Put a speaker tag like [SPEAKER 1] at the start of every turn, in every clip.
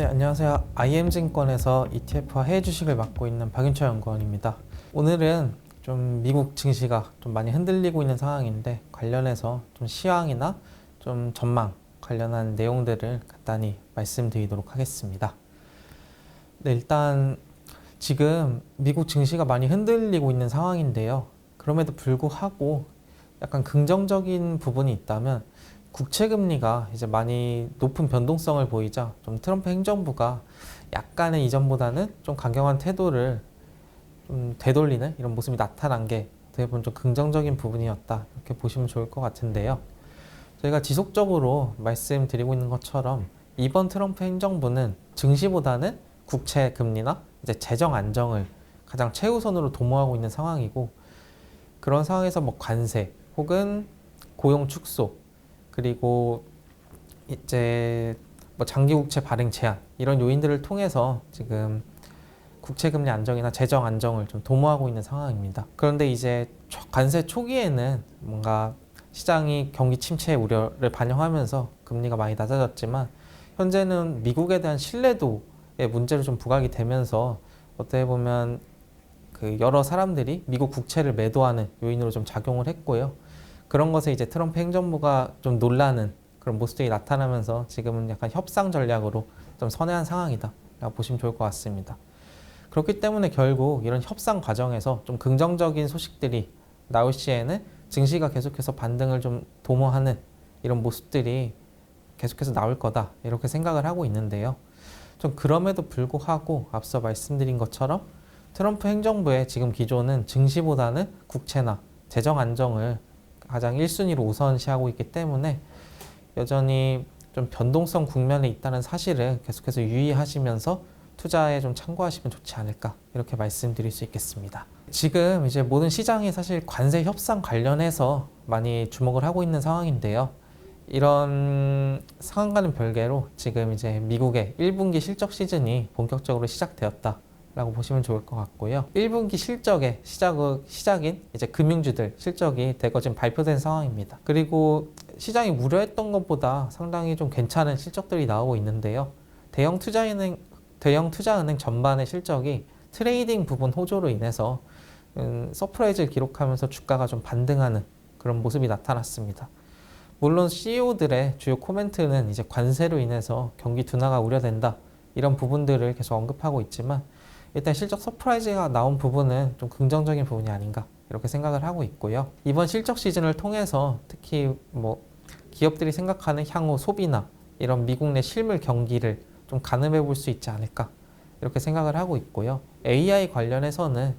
[SPEAKER 1] 네, 안녕하세요. IM증권에서 ETF와 해외 주식을 맡고 있는 박윤철 연구원입니다. 오늘은 좀 미국 증시가 좀 많이 흔들리고 있는 상황인데 관련해서 좀 시황이나 좀 전망 관련한 내용들을 간단히 말씀드리도록 하겠습니다. 네, 일단 지금 미국 증시가 많이 흔들리고 있는 상황인데요. 그럼에도 불구하고 약간 긍정적인 부분이 있다면 국채 금리가 이제 많이 높은 변동성을 보이자 좀 트럼프 행정부가 약간의 이전보다는 좀 강경한 태도를 좀 되돌리는 이런 모습이 나타난 게 어떻게 보면 좀 긍정적인 부분이었다, 이렇게 보시면 좋을 것 같은데요. 저희가 지속적으로 말씀드리고 있는 것처럼 이번 트럼프 행정부는 증시보다는 국채 금리나 이제 재정 안정을 가장 최우선으로 도모하고 있는 상황이고, 그런 상황에서 뭐 관세 혹은 고용 축소, 그리고 이제 뭐 장기 국채 발행 제한, 이런 요인들을 통해서 지금 국채 금리 안정이나 재정 안정을 좀 도모하고 있는 상황입니다. 그런데 이제 관세 초기에는 뭔가 시장이 경기 침체 우려를 반영하면서 금리가 많이 낮아졌지만, 현재는 미국에 대한 신뢰도에 문제를 좀 부각이 되면서 어떻게 보면 그 여러 사람들이 미국 국채를 매도하는 요인으로 좀 작용을 했고요. 그런 것에 이제 트럼프 행정부가 좀 놀라는 그런 모습들이 나타나면서 지금은 약간 협상 전략으로 좀 선회한 상황이다 라고 보시면 좋을 것 같습니다. 그렇기 때문에 결국 이런 협상 과정에서 좀 긍정적인 소식들이 나올 시에는 증시가 계속해서 반등을 좀 도모하는 이런 모습들이 계속해서 나올 거다, 이렇게 생각을 하고 있는데요. 좀 그럼에도 불구하고 앞서 말씀드린 것처럼 트럼프 행정부의 지금 기조는 증시보다는 국채나 재정 안정을 가장 1순위로 우선시하고 있기 때문에 여전히 좀 변동성 국면에 있다는 사실을 계속해서 유의하시면서 투자에 좀 참고하시면 좋지 않을까, 이렇게 말씀드릴 수 있겠습니다. 지금 이제 모든 시장이 사실 관세 협상 관련해서 많이 주목을 하고 있는 상황인데요. 이런 상황과는 별개로 지금 이제 미국의 1분기 실적 시즌이 본격적으로 시작되었다 라고 보시면 좋을 것 같고요. 1분기 실적의 시작인 이제 금융주들 실적이 대거 지금 발표된 상황입니다. 그리고 시장이 우려했던 것보다 상당히 좀 괜찮은 실적들이 나오고 있는데요. 대형 투자은행 전반의 실적이 트레이딩 부분 호조로 인해서 서프라이즈를 기록하면서 주가가 좀 반등하는 그런 모습이 나타났습니다. 물론 CEO들의 주요 코멘트는 이제 관세로 인해서 경기 둔화가 우려된다, 이런 부분들을 계속 언급하고 있지만, 일단 실적 서프라이즈가 나온 부분은 좀 긍정적인 부분이 아닌가, 이렇게 생각을 하고 있고요. 이번 실적 시즌을 통해서 특히 뭐 기업들이 생각하는 향후 소비나 이런 미국 내 실물 경기를 좀 가늠해 볼 수 있지 않을까, 이렇게 생각을 하고 있고요. AI 관련해서는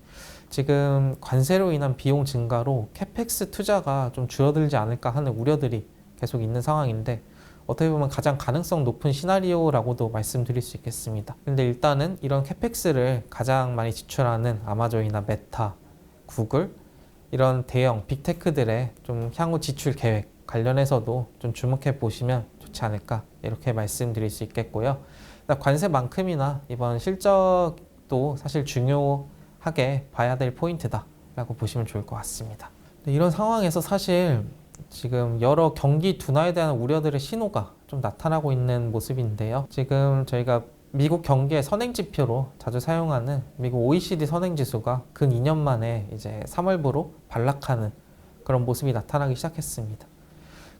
[SPEAKER 1] 지금 관세로 인한 비용 증가로 캐펙스 투자가 좀 줄어들지 않을까 하는 우려들이 계속 있는 상황인데, 어떻게 보면 가장 가능성 높은 시나리오라고도 말씀드릴 수 있겠습니다. 근데 일단은 이런 캐펙스를 가장 많이 지출하는 아마존이나 메타, 구글, 이런 대형 빅테크들의 좀 향후 지출 계획 관련해서도 좀 주목해 보시면 좋지 않을까, 이렇게 말씀드릴 수 있겠고요. 관세만큼이나 이번 실적도 사실 중요하게 봐야 될 포인트다 라고 보시면 좋을 것 같습니다. 이런 상황에서 사실 지금 여러 경기 둔화에 대한 우려들의 신호가 좀 나타나고 있는 모습인데요. 지금 저희가 미국 경기의 선행지표로 자주 사용하는 미국 OECD 선행지수가 근 2년 만에 이제 3월부로 반락하는 그런 모습이 나타나기 시작했습니다.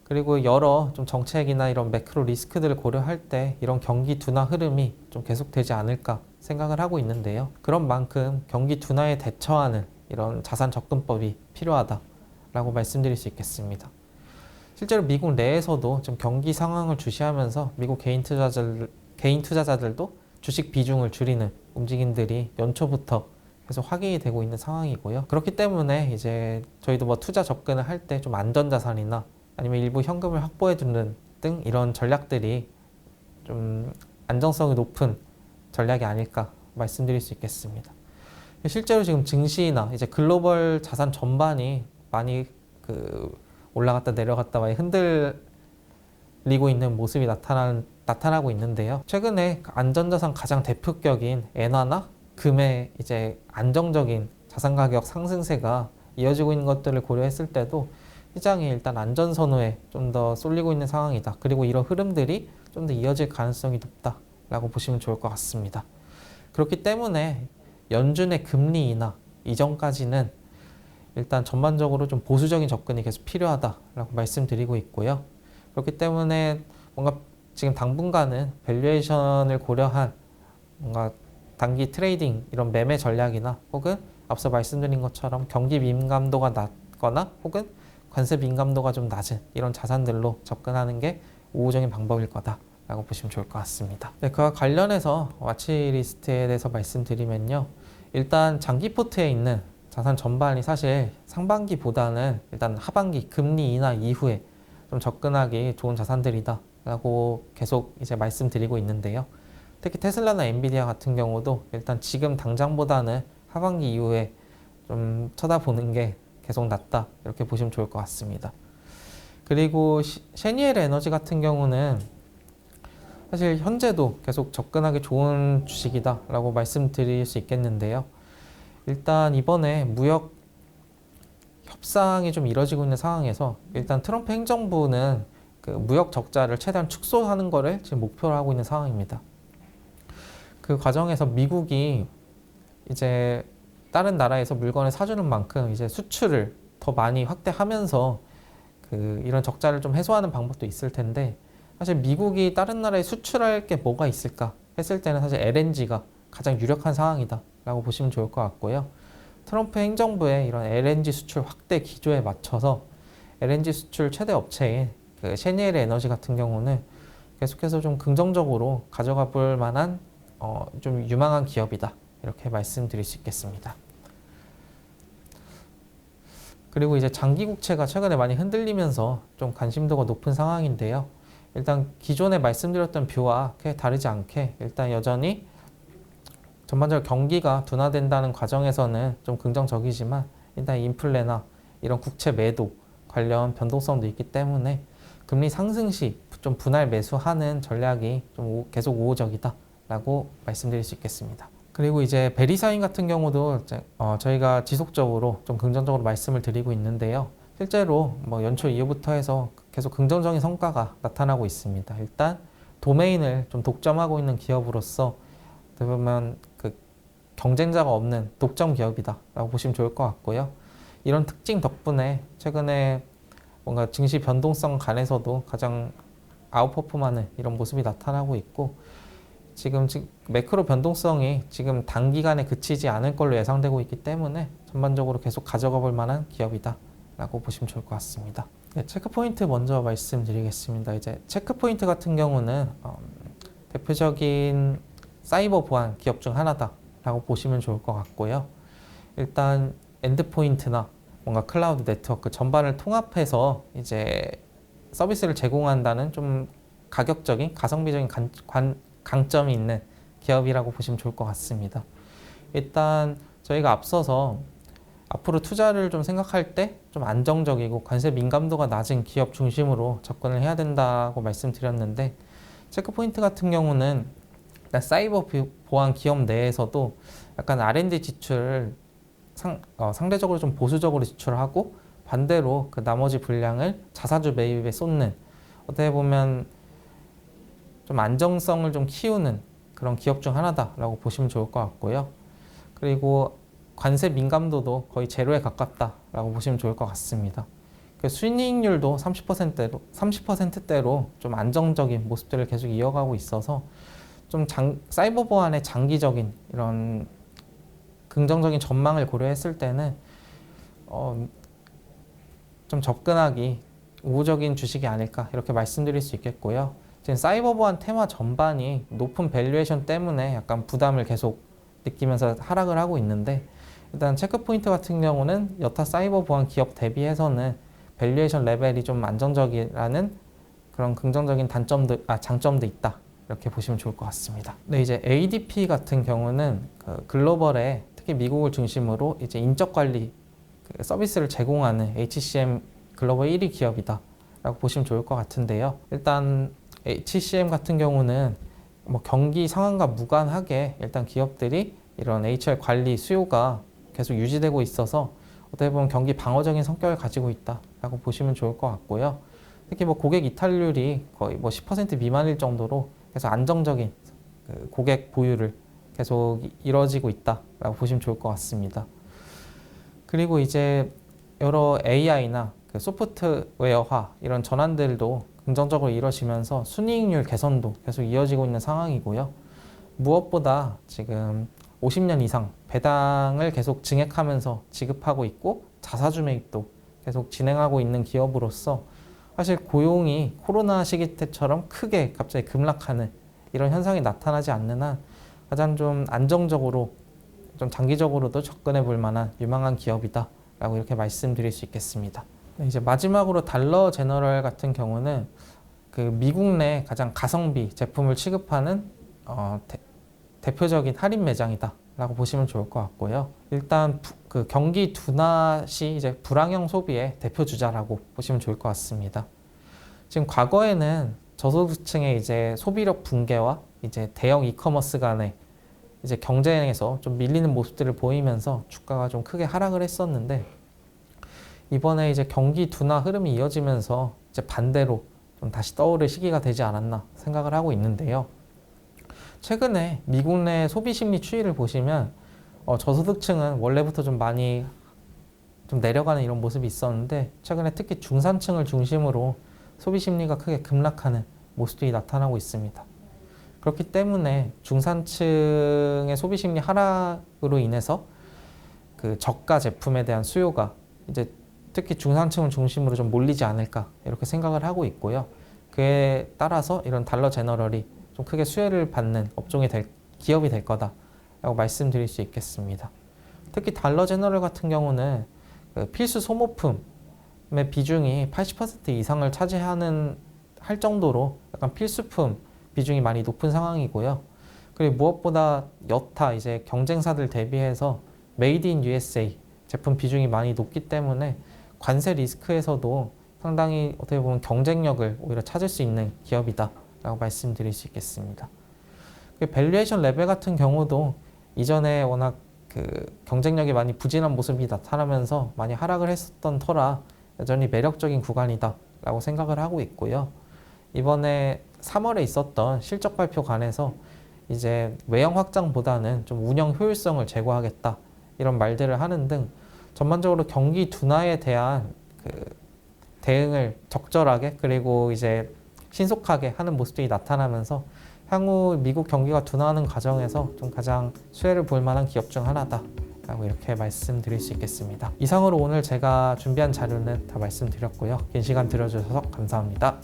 [SPEAKER 1] 그리고 여러 좀 정책이나 이런 매크로 리스크들을 고려할 때 이런 경기 둔화 흐름이 좀 계속되지 않을까 생각을 하고 있는데요. 그런 만큼 경기 둔화에 대처하는 이런 자산 접근법이 필요하다라고 말씀드릴 수 있겠습니다. 실제로 미국 내에서도 좀 경기 상황을 주시하면서 미국 개인 투자자들도 주식 비중을 줄이는 움직임들이 연초부터 계속 확인이 되고 있는 상황이고요. 그렇기 때문에 이제 저희도 뭐 투자 접근을 할 때 좀 안전자산이나 아니면 일부 현금을 확보해 두는 등 이런 전략들이 좀 안정성이 높은 전략이 아닐까 말씀드릴 수 있겠습니다. 실제로 지금 증시나 이제 글로벌 자산 전반이 많이 올라갔다 내려갔다 많이 흔들리고 있는 모습이 나타나고 있는데요. 최근에 안전자산 가장 대표격인 엔화나 금의 이제 안정적인 자산 가격 상승세가 이어지고 있는 것들을 고려했을 때도 시장이 일단 안전 선호에 좀 더 쏠리고 있는 상황이다. 그리고 이런 흐름들이 좀 더 이어질 가능성이 높다, 라고 보시면 좋을 것 같습니다. 그렇기 때문에 연준의 금리 인하 이전까지는 일단 전반적으로 좀 보수적인 접근이 계속 필요하다라고 말씀드리고 있고요. 그렇기 때문에 뭔가 지금 당분간은 밸류에이션을 고려한 뭔가 단기 트레이딩 이런 매매 전략이나 혹은 앞서 말씀드린 것처럼 경기 민감도가 낮거나 혹은 관세 민감도가 좀 낮은 이런 자산들로 접근하는 게 우호적인 방법일 거다라고 보시면 좋을 것 같습니다. 네, 그와 관련해서 와치리스트에 대해서 말씀드리면요. 일단 장기 포트에 있는 자산 전반이 사실 상반기보다는 일단 하반기 금리 인하 이후에 좀 접근하기 좋은 자산들이다 라고 계속 이제 말씀드리고 있는데요. 특히 테슬라나 엔비디아 같은 경우도 일단 지금 당장보다는 하반기 이후에 좀 쳐다보는 게 계속 낫다 이렇게 보시면 좋을 것 같습니다. 그리고 셰니엘 에너지 같은 경우는 사실 현재도 계속 접근하기 좋은 주식이다 라고 말씀드릴 수 있겠는데요. 일단 이번에 무역 협상이 좀 이뤄지고 있는 상황에서 일단 트럼프 행정부는 그 무역 적자를 최대한 축소하는 거를 지금 목표로 하고 있는 상황입니다. 그 과정에서 미국이 이제 다른 나라에서 물건을 사주는 만큼 이제 수출을 더 많이 확대하면서 그 이런 적자를 좀 해소하는 방법도 있을 텐데 사실 미국이 다른 나라에 수출할 게 뭐가 있을까 했을 때는 사실 LNG가 가장 유력한 상황이다 라고 보시면 좋을 것 같고요. 트럼프 행정부의 이런 LNG 수출 확대 기조에 맞춰서 LNG 수출 최대 업체인 그 셰니엘 에너지 같은 경우는 계속해서 좀 긍정적으로 가져가 볼 만한 좀 유망한 기업이다 이렇게 말씀드릴 수 있겠습니다. 그리고 이제 장기 국채가 최근에 많이 흔들리면서 좀 관심도가 높은 상황인데요. 일단 기존에 말씀드렸던 뷰와 크게 다르지 않게 일단 여전히 전반적으로 경기가 둔화된다는 과정에서는 좀 긍정적이지만 일단 인플레나 이런 국채 매도 관련 변동성도 있기 때문에 금리 상승 시 좀 분할 매수하는 전략이 좀 계속 우호적이다 라고 말씀드릴 수 있겠습니다. 그리고 이제 베리사인 같은 경우도 저희가 지속적으로 좀 긍정적으로 말씀을 드리고 있는데요. 실제로 뭐 연초 이후부터 해서 계속 긍정적인 성과가 나타나고 있습니다. 일단 도메인을 좀 독점하고 있는 기업으로서 어떻게 보면 그 경쟁자가 없는 독점 기업이다 라고 보시면 좋을 것 같고요. 이런 특징 덕분에 최근에 뭔가 증시 변동성 간에서도 가장 아웃퍼폼하는 이런 모습이 나타나고 있고 지금 매크로 변동성이 지금 단기간에 그치지 않을 걸로 예상되고 있기 때문에 전반적으로 계속 가져가 볼 만한 기업이다 라고 보시면 좋을 것 같습니다. 네, 체크포인트 먼저 말씀드리겠습니다. 이제 체크포인트 같은 경우는 대표적인 사이버 보안 기업 중 하나다 라고 보시면 좋을 것 같고요. 일단 엔드포인트나 뭔가 클라우드 네트워크 전반을 통합해서 이제 서비스를 제공한다는 좀 가격적인 가성비적인 강점이 있는 기업이라고 보시면 좋을 것 같습니다. 일단 저희가 앞서서 앞으로 투자를 좀 생각할 때 좀 안정적이고 관세 민감도가 낮은 기업 중심으로 접근을 해야 된다고 말씀드렸는데 체크포인트 같은 경우는 일단 사이버 보안 기업 내에서도 약간 R&D 지출을 상대적으로 좀 보수적으로 지출하고 반대로 그 나머지 분량을 자사주 매입에 쏟는 어떻게 보면 좀 안정성을 좀 키우는 그런 기업 중 하나다라고 보시면 좋을 것 같고요. 그리고 관세 민감도도 거의 제로에 가깝다라고 보시면 좋을 것 같습니다. 그 수익률도 30%대로 좀 안정적인 모습들을 계속 이어가고 있어서 좀 사이버 보안의 장기적인 이런 긍정적인 전망을 고려했을 때는 좀 접근하기 우호적인 주식이 아닐까 이렇게 말씀드릴 수 있겠고요. 지금 사이버 보안 테마 전반이 높은 밸류에이션 때문에 약간 부담을 계속 느끼면서 하락을 하고 있는데 일단 체크포인트 같은 경우는 여타 사이버 보안 기업 대비해서는 밸류에이션 레벨이 좀 안정적이라는 그런 긍정적인 장점도 있다 이렇게 보시면 좋을 것 같습니다. 네, 이제 ADP 같은 경우는 그 글로벌에 특히 미국을 중심으로 이제 인적 관리 서비스를 제공하는 HCM 글로벌 1위 기업이다 라고 보시면 좋을 것 같은데요. 일단 HCM 같은 경우는 뭐 경기 상황과 무관하게 일단 기업들이 이런 HR 관리 수요가 계속 유지되고 있어서 어떻게 보면 경기 방어적인 성격을 가지고 있다라고 보시면 좋을 것 같고요. 특히 뭐 고객 이탈률이 거의 뭐 10% 미만일 정도로 계속 안정적인 그 고객 보유를 계속 이뤄지고 있다라고 보시면 좋을 것 같습니다. 그리고 이제 여러 AI나 그 소프트웨어화 이런 전환들도 긍정적으로 이뤄지면서 순이익률 개선도 계속 이어지고 있는 상황이고요. 무엇보다 지금 50년 이상 배당을 계속 증액하면서 지급하고 있고 자사주 매입도 계속 진행하고 있는 기업으로서 사실 고용이 코로나 시기 때처럼 크게 갑자기 급락하는 이런 현상이 나타나지 않는 한 가장 좀 안정적으로 좀 장기적으로도 접근해 볼 만한 유망한 기업이다 라고 이렇게 말씀드릴 수 있겠습니다. 이제 마지막으로 달러 제너럴 같은 경우는 그 미국 내 가장 가성비 제품을 취급하는 대표적인 할인 매장이다 라고 보시면 좋을 것 같고요. 일단 그 경기 둔화 시 이제 불황형 소비의 대표 주자라고 보시면 좋을 것 같습니다. 지금 과거에는 저소득층의 이제 소비력 붕괴와 이제 대형 이커머스 간의 이제 경쟁에서 좀 밀리는 모습들을 보이면서 주가가 좀 크게 하락을 했었는데, 이번에 이제 경기 둔화 흐름이 이어지면서 이제 반대로 좀 다시 떠오를 시기가 되지 않았나 생각을 하고 있는데요. 최근에 미국 내 소비 심리 추이를 보시면 저소득층은 원래부터 좀 많이 좀 내려가는 이런 모습이 있었는데, 최근에 특히 중산층을 중심으로 소비 심리가 크게 급락하는 모습들이 나타나고 있습니다. 그렇기 때문에 중산층의 소비 심리 하락으로 인해서 그 저가 제품에 대한 수요가 이제 특히 중산층을 중심으로 좀 몰리지 않을까 이렇게 생각을 하고 있고요. 그에 따라서 이런 달러 제너럴이 좀 크게 수혜를 받는 기업이 될 거다라고 말씀드릴 수 있겠습니다. 특히 달러 제너럴 같은 경우는 그 필수 소모품의 비중이 80% 이상을 할 정도로 약간 필수품 비중이 많이 높은 상황이고요. 그리고 무엇보다 여타 이제 경쟁사들 대비해서 메이드 인 USA 제품 비중이 많이 높기 때문에 관세 리스크에서도 상당히 어떻게 보면 경쟁력을 오히려 찾을 수 있는 기업이다 라고 말씀드릴 수 있겠습니다. 밸류에이션 레벨 같은 경우도 이전에 워낙 그 경쟁력이 많이 부진한 모습이 나타나면서 많이 하락을 했었던 터라 여전히 매력적인 구간이다 라고 생각을 하고 있고요. 이번에 3월에 있었던 실적 발표관에서 이제 외형 확장보다는 좀 운영 효율성을 제고하겠다 이런 말들을 하는 등 전반적으로 경기 둔화에 대한 그 대응을 적절하게 그리고 이제 신속하게 하는 모습들이 나타나면서 향후 미국 경기가 둔화하는 과정에서 좀 가장 수혜를 볼 만한 기업 중 하나다 라고 이렇게 말씀드릴 수 있겠습니다. 이상으로 오늘 제가 준비한 자료는 다 말씀드렸고요. 긴 시간 들어주셔서 감사합니다.